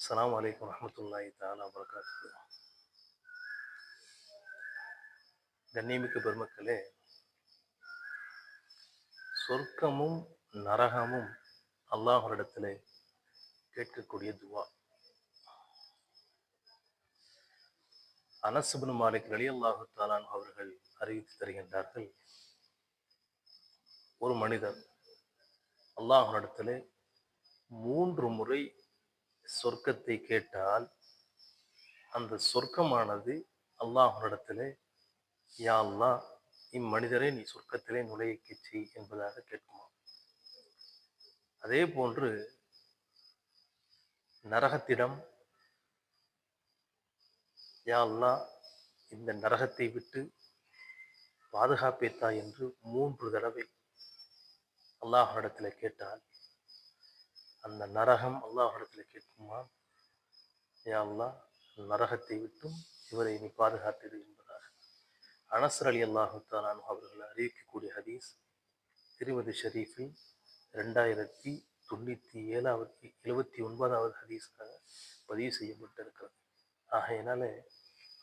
அஸ்ஸலாமு அலைக்கும் வரஹ்மத்துல்லாஹி தஆலா வபரகாத்துஹு. கண்ணியமிக்க பெருமக்களே, சொர்க்கமும் நரகமும் அல்லாஹ்விடத்திலே கேட்கக்கூடிய துவா. அனஸ் இப்னு மாலிக் ரலியல்லாஹு தஆலா அன்ஹு அவர்கள் அறிவித்து தருகின்றார்கள், ஒரு மனிதர் அல்லாஹ்விடத்திலே 3 முறை சொர்க்கத்தை கேட்டால் அந்த சொர்க்கமானது அல்லாஹ்விடத்திலே, யா அல்லாஹ், இம்மனிதரை நீ சொர்க்கத்திலே நுழையச் செய் என்பதாக கேட்குமா. அதே போன்று நரகத்திடம், யா அல்லாஹ், இந்த நரகத்தை விட்டு பாதுகாப்பேத்தா என்று 3 தடவை அல்லாஹ்விடத்தில் கேட்டால் அந்த நரகம் அல்லாஹ்விடத்தில் கேட்குமா, யா அல்லாஹ், நரகத்தை விட்டும் இவரை நீ பாதுகாத்திடு என்பதாக. அனஸ் ரலியல்லாஹு தஆலா அன்ஹு அவர்கள் அறிவிக்கக்கூடிய ஹதீஸ் திருமதி ஷரீஃபில் 2097 ஹதீஸாக பதிவு செய்யப்பட்டிருக்கிறது. ஆகையினாலே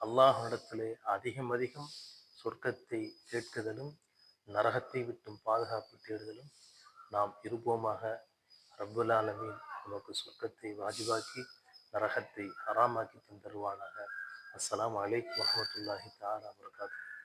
அல்லாஹ்விடத்திலே அதிகம் அதிகம் சொர்க்கத்தை கேட்குதலும் நரகத்தை விட்டும் பாதுகாப்பு தேடுதலும் நாம் இருப்போமாக. ரப்புல் ஆலமீன் நமக்கு சொர்க்கத்தை வாஜிபாக்கி நரகத்தை ஹராமாக்கி தந்தருவானாக. அஸ்ஸலாமு அலைக்கும் வரஹ்மத்துல்லாஹி தஆலா வபரகாத்துஹு.